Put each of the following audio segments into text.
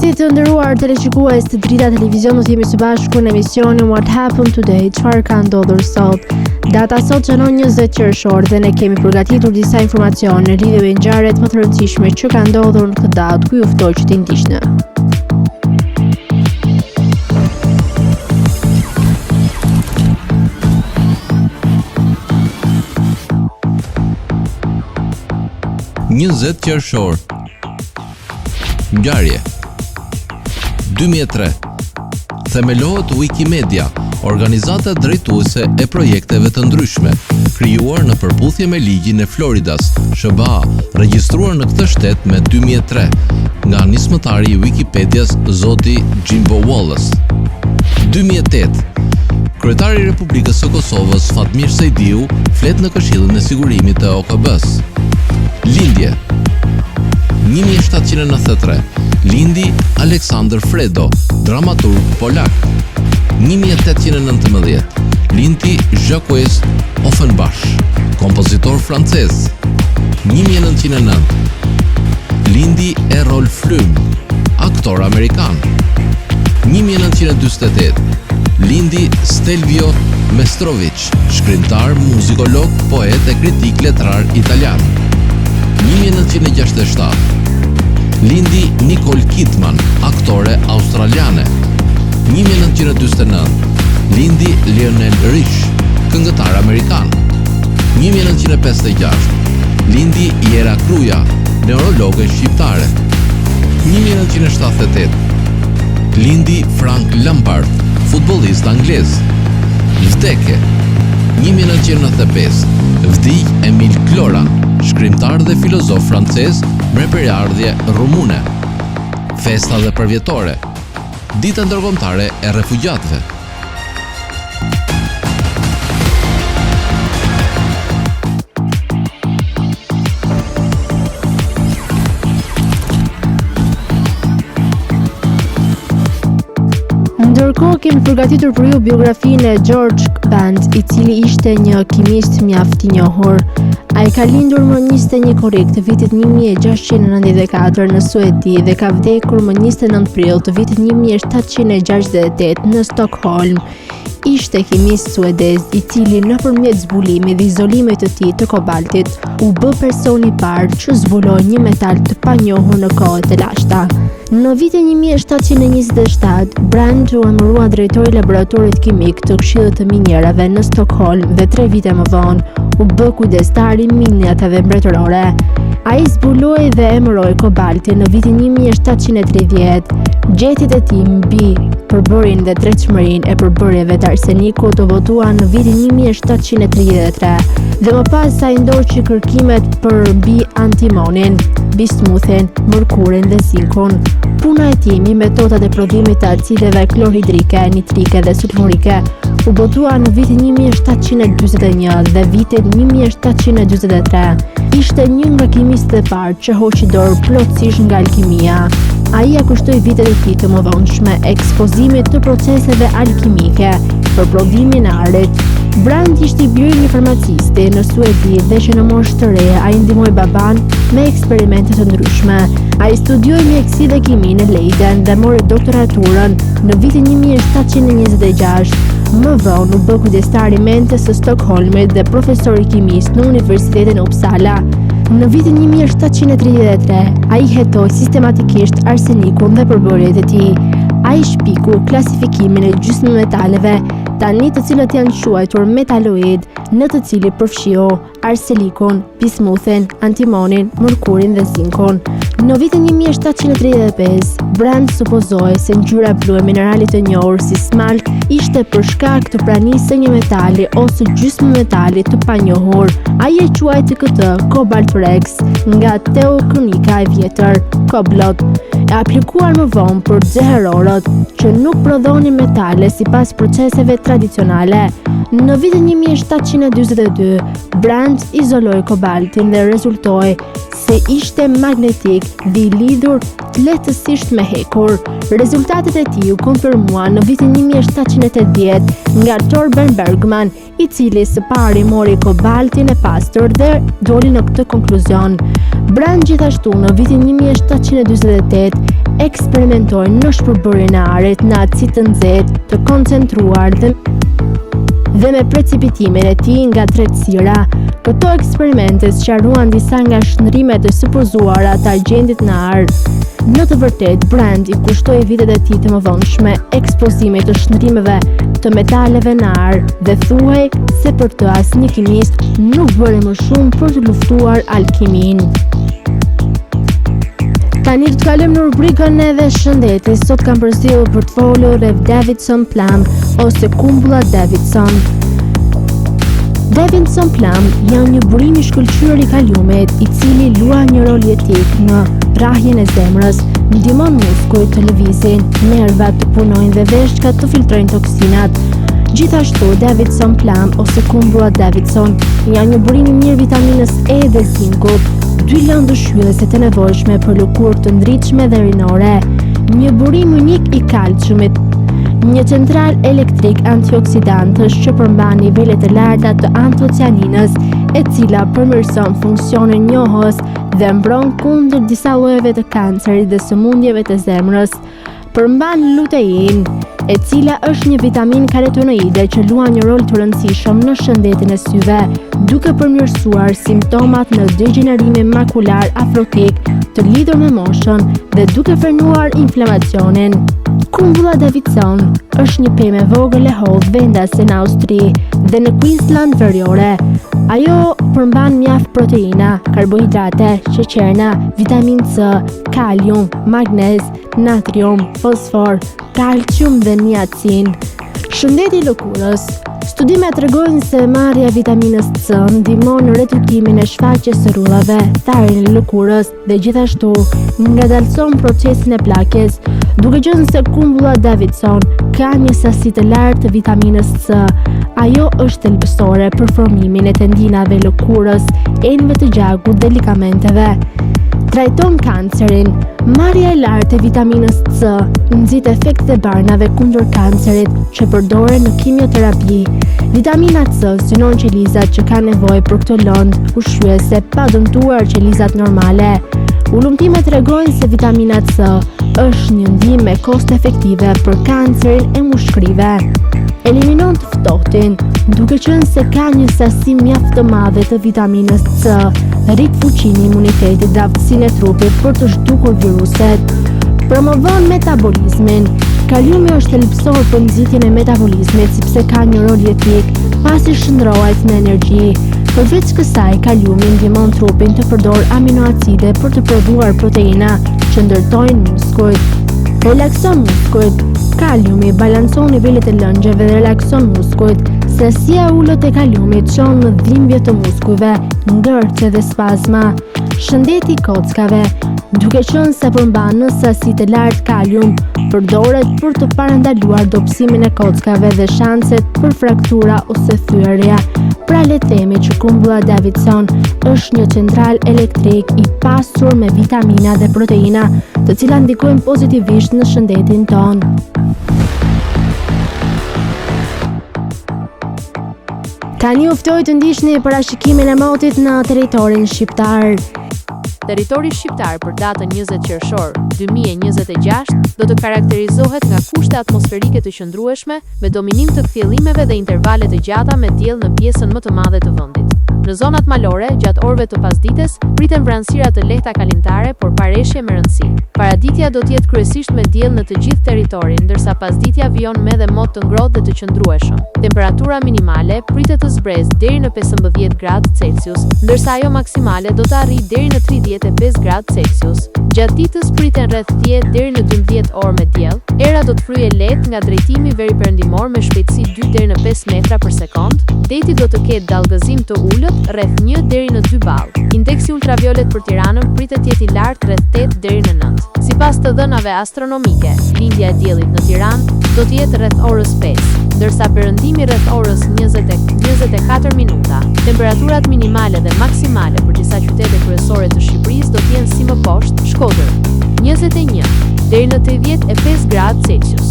Përshëndetje të nderuar teleshikues të Drita Televizion, do të jemi së bashku në emisionin What Happened Today, çfarë ka ndodhur sot. Data sot shënon 20 qershor dhe ne kemi përgatitur disa informacione në lidhje me ngjarjet më të rëndësishme që kanë ndodhur në këtë datë, ku ju ftoj që t'i ndiqni. Qershor. Ngjarje 2003. Themelohet Wikimedia, organizata drejtuese e projekteve të ndryshme, krijuar në përputhje me ligjin e Floridas, SBA, regjistruar në këtë shtet me 2003, nga nismëtari i Wikipedias zoti Jimbo Wallace. 2008. Kryetari i Republikës së Kosovës Fatmir Sejdiu flet në Këshillin e Sigurimit të OKB-s. Lindje 1793. Lindi Aleksander Fredo, dramaturg polak. 1819. Lindi Jacques Offenbach, kompozitor francez. 1909. Lindi Errol Flynn, aktor amerikan. 1948. Lindi Stelvio Mestrovic, shkrimtar, muzikolog, poet e kritik letrar italian. 1967. Lindi Nicole Kidman, aktore australiane. 1949. Lindi Lionel Rich, këngëtar amerikan. 1956. Lindi Jera Kruja, neurologe shqiptare. 1978. Lindi Frank Lampard, futbollist anglez. Vdekje 1995. Vdiq Emil Cioran, shkrimtar dhe filozof francez me përardhje rumune. Festa dhe përvjetore. Dita ndërkombëtare e refugjatëve. Ndërkohë kemi përgatitur për ju biografinë e George Band, i cili ishte një kimist mjaft i njohur. Ai ka lindur më 21 korrik të vitit 1694 në Suedi dhe ka vdekur më 29 prill të vitit 1768 në Stockholm. Ishte kimist suedez i cili nëpërmjet zbulimit dhe izolimit të tij të kobaltit u bë personi i parë që zbuloi një metal të panjohur në kohët e lashta. Në vitin 1727, Brand u emërua drejtori i laboratorit kimik të Këshillit të Minjerave në Stockholm dhe 3 vite më vonë u bë kujdestari i minjatave mbretërore. Ai zbuloi dhe emëroi kobaltin në vitin 1730. Gjetjet e tij mbi përbërjen dhe tretshmërinë e përbërjeve të arsenikut të votuan në vitin 1733 dhe më pas sa i ndorçi kërkimet për mbi antimonin, bismuthin, mërkurin dhe zinkun. Puna e tij mbi metodat e prodhimit të acideve klorhidrike, nitrike dhe sulfurike u botua në vitin 1741 dhe vitin 1743. Ishte një nga kimistët e parë që hoqi dorë plotësisht nga alkimia. Ai ja kushtoi vitet e tij të mëdhenshme ekspozimit të proceseve alkimike për prodhimin e arit. Brand ishte i biri një farmacisti në Suedi dhe që në moshë të re ai ndihmoi baban me eksperimente të ndryshme. Ai studioi mjeksi dhe kimi në Leiden dhe mori doktoraturën në vitin 1726. Më vonë u bë kujdestar i mentes së Stockholmit dhe profesor i kimisë në Universitetin e Uppsala. Në vitin 1733, ai hetoi sistematikisht arsenikun dhe përbërjet e tij. Ai shpiku klasifikimin e gjysmëmetaleve, tani të cilët janë quajtur metaloid, në të cili përfshiu arsenikun, bismuthin, antimonin, mërkurin dhe zinkun. Në vitin 1735, Brand supozoi se ngjyra blu e mineralit të njohur si smalt ishte për shkak të pranisë së një metali ose gjysmëmetali të panjohur. Ai e quajti këtë Cobalt Rex nga teokronika e vjetër, Koblot, e aplikuar më vonë për xeherorët që nuk prodhonin metale sipas proceseve tradicionale. Në vitin 1742, Brand izoloi kobaltin dhe rezultoi se ishte magnetik dhe i lidhur lehtësisht me hekur. Rezultatet e tij u konfirmuan në vitin 1780 nga Torben Bergman, i cili së pari mori kobaltin e pastër dhe doli në këtë konkluzion. Brand gjithashtu në vitin 1748 eksperimentojnë në shpërbërjen e arit në atësi të nxehtë, të koncentruar dhe me precipitimin e tij nga tretësira. Këto eksperimente sqaruan disa nga shndrimet e supozuara të argjendit në ar. Në të vërtetë, Brand i kushtoi vitet e tij të mëvonshme ekspozimit të shndrimeve të metaleve në ar dhe thuaj se për të asnjë kimist nuk bëri më shumë për të luftuar alkiminë. Tani të kalojmë në rubrikën edhe shëndeti. Sot kam përzgjedhur për të folur rreth Davidson Plum ose kumbulla Davidson. Davidson Plum janë një burim i shkëlqyer i kaliumit, i cili luan një rol jetik në rrahjen e zemrës, ndihmon muskujt të lëvizin, nervat të punojnë dhe veshkat të filtrojnë toksinat. Gjithashtu, Davidson Plum ose kumbulla Davidson janë një burim i mirë vitaminës E dhe zinkut, dy lëndë ushqyese të nevojshme për lëkurë të ndritshme dhe rinore, një burim unik i kalciumit, një central elektrik antioksidantësh që përmban nivelet e larta të antocianinës, e cila përmirëson funksionin njohës dhe mbron kundër disa llojeve të kancerit dhe sëmundjeve të zemrës. Përmban lutein, e cila është një vitaminë karotenoide që luan një rol të rëndësishëm në shëndetin e syve, duke përmirësuar simptomat në degenerimin makular afrotik të lidhur me moshën dhe duke frenuar inflamacionin. Kumbulla Davidson është një pemë e vogël e hollë vendase në Austri dhe në Queensland Veriore. Ajo përmban mjaft proteina, karbohidrate, sheqerna, vitaminë C, kalium, magnez, natrium, fosfor, kalcium dhe niacin. Shëndeti i lëkurës. Studimet tregojnë se marrja e vitaminës C ndihmon në rretullimin e shfaqjes së rrullave, tharjen e lëkurës dhe gjithashtu ngadalson procesin e plakjes. Duke qenë se kumbulla Davidson ka një sasi të lartë të vitaminës C, ajo është thelbësore për formimin e tendinave lëkurës, enëve të gjakut dhe likamenteve. Trajton kancerin. Marrja e lartë e vitaminës C nxit efektet e barnave kundër kancerit që përdoren në kimioterapi. Vitamina C synon qelizat që kanë nevojë për këtë lëndë ushqyese pa dëmtuar qelizat normale. Ulumtimet tregojnë se vitamina C është një ndihmë kost efektive për kancerin e mushkërive. Eliminon të ftohtin, duke qenë se ka një sasi mjaft të madhe të vitaminës C, rrit fuqinë e imunitetit dhe aftësinë e trupit për të zhdukur viruset. Promovon metabolizmin. Kaliumi është thelbësor për nxitjen e metabolizmit sepse ka një rol jetik pasi shndrohet në energji. Përveç kësaj, kaliumi ndihmon trupin të përdor aminoacide për të prodhuar proteina që ndërtojnë muskujt. Relakson muskujt. Kaliumi balancon nivelet e lëngjeve dhe relakson muskujt. Sasia e ulët e kaliumit çon në dhimbje të muskujve, ngërtje dhe spazma. Shëndeti i kockave. Duke qenë se përmban në sasi të lartë kalium, përdoret për të parandaluar dobësimin e kockave dhe shanset për fraktura ose thyerje. Pra le të themi që kumbulla Davidson është një central elektrik i pasur me vitamina dhe proteina, të cilat ndikojnë pozitivisht në shëndetin tonë. Tani u ftoj të ndiqni parashikimin e motit në territorin shqiptar. Territori shqiptar për datën 20 qershor 2026 do të karakterizohet nga kushte atmosferike të qëndrueshme me dominim të kthjellimeve dhe intervale të gjata me diell në pjesën më të madhe të vendit. Në zonat malore, gjatë orëve të pasdites, priten vranësira të lehta kalimtare, por pareshje me rëndësi. Paraditja do të jetë kryesisht me diell në të gjithë territorin, ndërsa pasditja vijon me dhe mot të ngrohtë dhe të qëndrueshëm. Temperatura minimale pritet të zbresë deri në 15 gradë Celsius, ndërsa ajo maksimale do të arrijë deri në 35 gradë Celsius. Gjatë ditës priten rreth 10 deri në 12 orë me diell. Era do të fryejë lehtë nga drejtimi veriperëndimor me shpejtësi 2 deri në 5 metra për sekond. Deti do të ketë dallgëzim të ulët rreth 1 deri në 2 ball. Indeksi ultraviolet për Tiranën pritet të jetë i lartë rreth 8 deri në 9. Sipas të dhënave astronomike, lindja e diellit në Tiranë do të jetë rreth orës 5, ndërsa perëndimi rreth orës 24 minuta. Temperaturat minimale dhe maksimale për disa qytete kryesore të Shqipërisë do të jenë si më poshtë: Shkodër 21 deri në 85 gradë Celsius,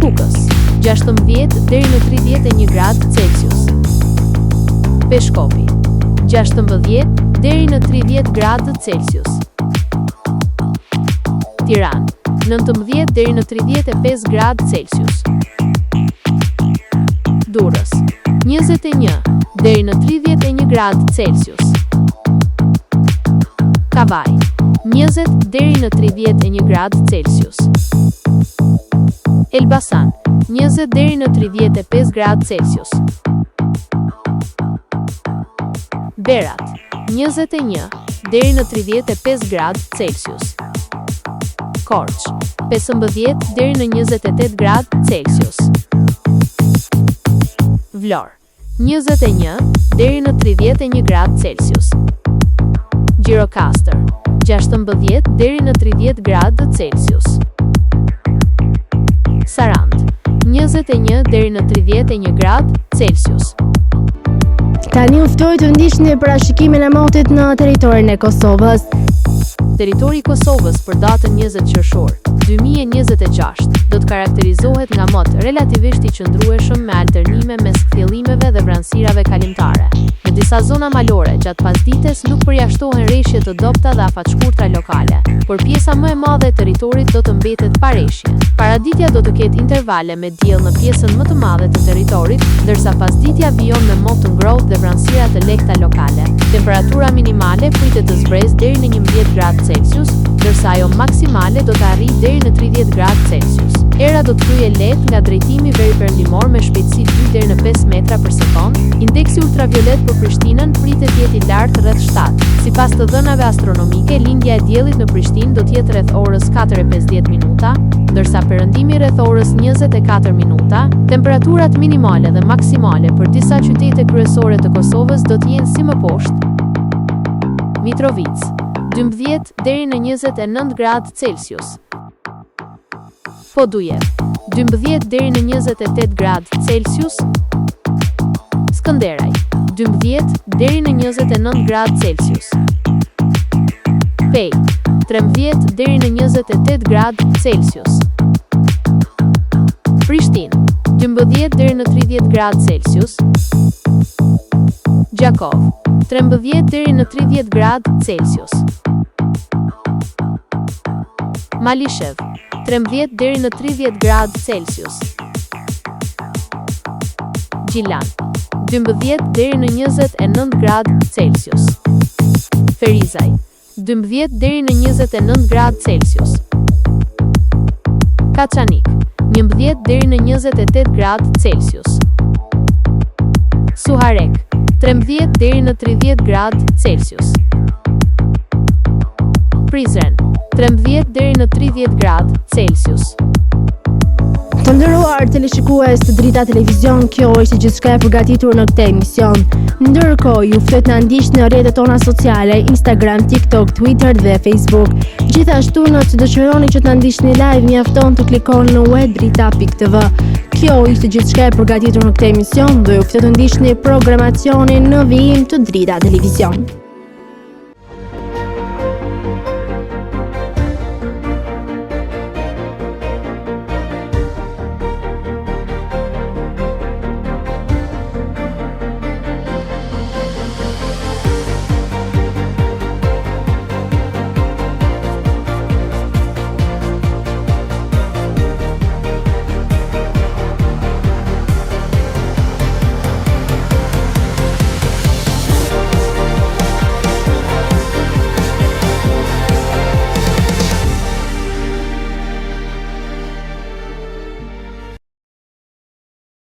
Kukës 16 deri në 31 gradë Celsius, Peshkopi 16 deri në 30 gradë Celsius. Tiranë, 19 deri në 35 gradë Celsius. Durrës, 21 deri në 31 gradë Celsius. Kavaj, 20 deri në 31 gradë Celsius. Elbasan, 20 deri në 35 gradë Celsius. Berat, 21 deri në 35 gradë Celsius. Korç, 15 deri në 28 gradë Celsius. Vlorë, 21 deri në 31 gradë Celsius. Gjirokastër, 16 deri në 30 gradë Celsius. Sarandë, 21 deri në 31 gradë Celsius. Tani u ftoj të ndiqni parashikimin e motit në territorin e Kosovës. Territori i Kosovës për datën 20 qershor 2026 do të karakterizohet nga mot relativisht i qëndrueshëm me alternime mes kthjellimeve dhe vranësirave kalimtare. Në disa zona malore gjatë pasdites nuk përjashtohen rreshje të dobta dhe afatshkurtra lokale, por pjesa më e madhe e territorit do të mbetet pa rreshje. Paraditja do të ketë intervale me diell në pjesën më të madhe të territorit, ndërsa pasditja vijon me mot të ngrohtë dhe vranësira të lehta lokale. Temperatura minimale pritet të zbresë deri në 11 gradë Celsius, ndërsa ajo maksimale do të arrijë deri në 30 gradë Celsius. Era do të kryej lehtë nga drejtimi veriperëndimor me shpejtësi 2 deri në 5 metra për sekond. Indeksi ultraviolet për Prishtinën pritet të jetë i lartë rreth 7. Sipas të dhënave astronomike, lindja e diellit në Prishtinë do të jetë rreth orës 4:50 minuta, ndërsa perëndimi rreth orës 24 minuta. Temperaturat minimale dhe maksimale për disa qytete kryesore të Kosovës do të jenë si më poshtë. Mitrovica, 12 deri në 29 gradë Celsius. Podujev, 12 deri në 28 gradë Celsius. Skënderaj, 12 deri në 29 gradë Celsius. Pej, 13 deri në 28 gradë Celsius. Prishtinë, 12 deri në 30 gradë Celsius. Gjakov, 13 deri në 30 gradë Celsius. Malishev, 13 deri në 30 gradë Celsius. Gjilan, 12 deri në 29 gradë Celsius. Ferizaj, 12 deri në 29 gradë Celsius. Kaçanik, 11 deri në 28 gradë Celsius. Suharek, 13 deri në 30 gradë Celsius. Prizren, 13 deri në 30 gradë Celsius. Të nderuar teleshikues të Drita Televizion, kjo është gjithçka e përgatitur në këtë emision. Ndërkohë, ju ftoj të na ndiqni në rrjetet tona sociale, Instagram, TikTok, Twitter dhe Facebook. Gjithashtu, nëse dëshironi që të na ndiqni live, mjafton të klikoni në webdrita.tv. Kjo ishte gjithçka e përgatitur në këtë emision, do ju ftoj të ndiqni programacionin në vijim të Drita Televizion.